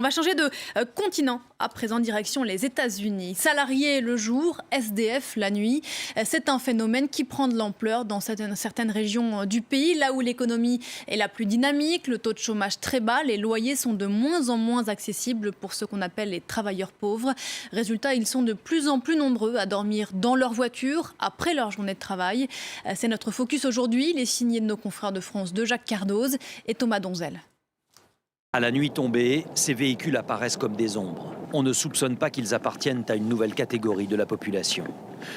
On va changer de continent à présent, direction les États-Unis. Salariés le jour, SDF la nuit. C'est un phénomène qui prend de l'ampleur dans certaines régions du pays, là où l'économie est la plus dynamique, le taux de chômage très bas, les loyers sont de moins en moins accessibles pour ceux qu'on appelle les travailleurs pauvres. Résultat, ils sont de plus en plus nombreux à dormir dans leur voiture après leur journée de travail. C'est notre focus aujourd'hui, il est signé de nos confrères de France 2, Jacques Cardoz et Thomas Donzel. À la nuit tombée, ces véhicules apparaissent comme des ombres. On ne soupçonne pas qu'ils appartiennent à une nouvelle catégorie de la population.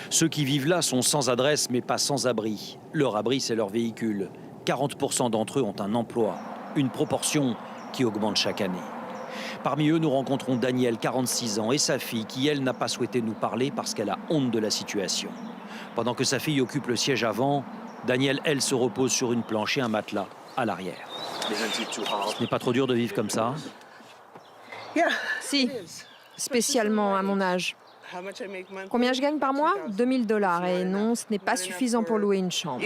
Ceux qui vivent là sont sans adresse mais pas sans abri. Leur abri, c'est leur véhicule. 40% d'entre eux ont un emploi, une proportion qui augmente chaque année. Parmi eux, nous rencontrons Danielle, 46 ans, et sa fille qui, elle, n'a pas souhaité nous parler parce qu'elle a honte de la situation. Pendant que sa fille occupe le siège avant, Danielle, elle, se repose sur une planche et un matelas à l'arrière. Ce n'est pas trop dur de vivre comme ça? Si, spécialement à mon âge. Combien je gagne par mois? 2 000 $. Et non, ce n'est pas suffisant pour louer une chambre.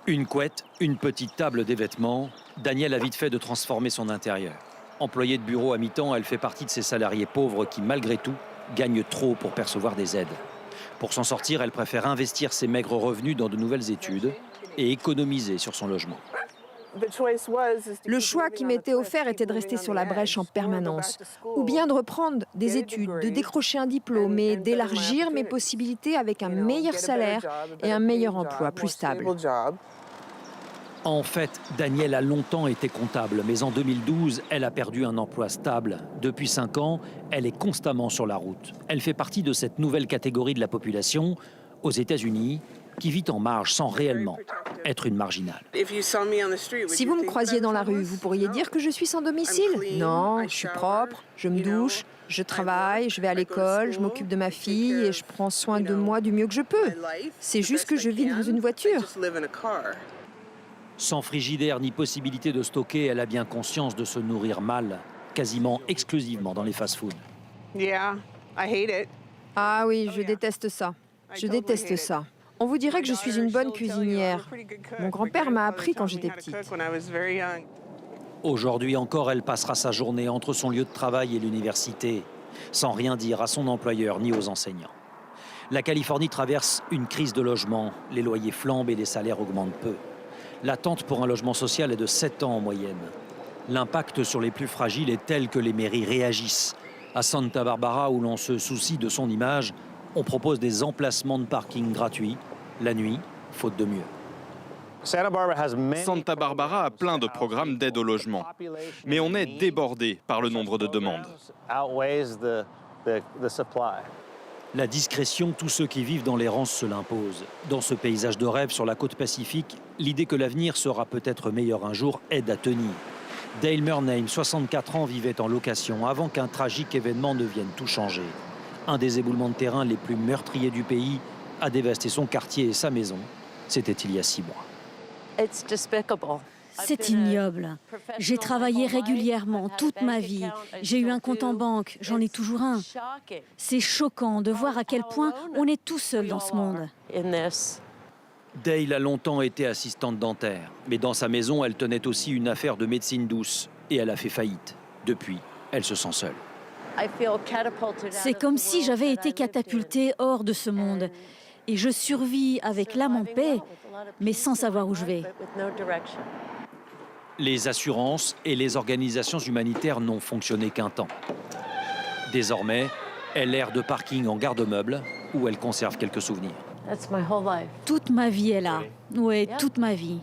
Une couette, une petite table des vêtements. Danielle a vite fait de transformer son intérieur. Employée de bureau à mi-temps, elle fait partie de ces salariés pauvres qui, malgré tout, gagnent trop pour percevoir des aides. Pour s'en sortir, elle préfère investir ses maigres revenus dans de nouvelles études et économiser sur son logement. Le choix qui m'était offert était de rester sur la brèche en permanence, ou bien de reprendre des études, de décrocher un diplôme et d'élargir mes possibilités avec un meilleur salaire et un meilleur emploi plus stable. En fait, Danielle a longtemps été comptable, mais en 2012, elle a perdu un emploi stable. Depuis 5 ans, elle est constamment sur la route. Elle fait partie de cette nouvelle catégorie de la population, aux États-Unis, qui vit en marge sans réellement être une marginale. Si vous me croisiez dans la rue, vous pourriez dire que je suis sans domicile? Non, je suis propre, je me douche, je travaille, je vais à l'école, je m'occupe de ma fille et je prends soin de moi du mieux que je peux. C'est juste que je vis dans une voiture. Sans frigidaire ni possibilité de stocker, elle a bien conscience de se nourrir mal, quasiment exclusivement dans les fast-foods. Ah oui, je déteste ça. Je déteste ça. On vous dirait que je suis une bonne cuisinière. Mon grand-père m'a appris quand j'étais petite. Aujourd'hui encore, elle passera sa journée entre son lieu de travail et l'université, sans rien dire à son employeur ni aux enseignants. La Californie traverse une crise de logement. Les loyers flambent et les salaires augmentent peu. L'attente pour un logement social est de 7 ans en moyenne. L'impact sur les plus fragiles est tel que les mairies réagissent. À Santa Barbara, où l'on se soucie de son image, on propose des emplacements de parking gratuits, la nuit, faute de mieux. Santa Barbara a plein de programmes d'aide au logement, mais on est débordé par le nombre de demandes. La discrétion, tous ceux qui vivent dans l'errance se l'imposent. Dans ce paysage de rêve sur la côte pacifique, l'idée que l'avenir sera peut-être meilleur un jour aide à tenir. Dale Murnane, 64 ans, vivait en location avant qu'un tragique événement ne vienne tout changer. Un des éboulements de terrain les plus meurtriers du pays a dévasté son quartier et sa maison. C'était il y a 6 mois. C'est ignoble. J'ai travaillé régulièrement toute ma vie. J'ai eu un compte en banque, j'en ai toujours un. C'est choquant de voir à quel point on est tout seul dans ce monde. Dale a longtemps été assistante dentaire, mais dans sa maison, elle tenait aussi une affaire de médecine douce et elle a fait faillite. Depuis, elle se sent seule. C'est comme si j'avais été catapultée hors de ce monde. Et je survis avec l'âme en paix, mais sans savoir où je vais. Les assurances et les organisations humanitaires n'ont fonctionné qu'un temps. Désormais, elle erre de parking en garde-meuble où elle conserve quelques souvenirs. Toute ma vie est là. Oui, toute ma vie.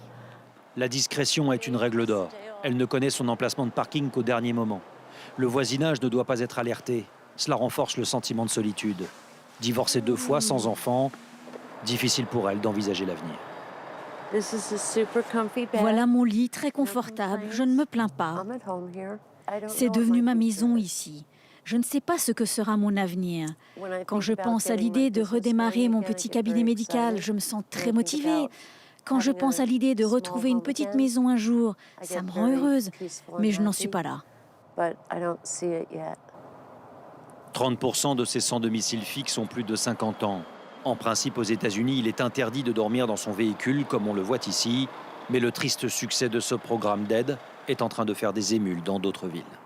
La discrétion est une règle d'or. Elle ne connaît son emplacement de parking qu'au dernier moment. Le voisinage ne doit pas être alerté. Cela renforce le sentiment de solitude. Divorcée 2 fois, sans enfant, difficile pour elle d'envisager l'avenir. Voilà mon lit très confortable. Je ne me plains pas. C'est devenu ma maison ici. Je ne sais pas ce que sera mon avenir. Quand je pense à l'idée de redémarrer mon petit cabinet médical, je me sens très motivée. Quand je pense à l'idée de retrouver une petite maison un jour, ça me rend heureuse. Mais je n'en suis pas là. 30% de ces sans domicile fixe ont plus de 50 ans. En principe, aux États-Unis, il est interdit de dormir dans son véhicule, comme on le voit ici. Mais le triste succès de ce programme d'aide est en train de faire des émules dans d'autres villes.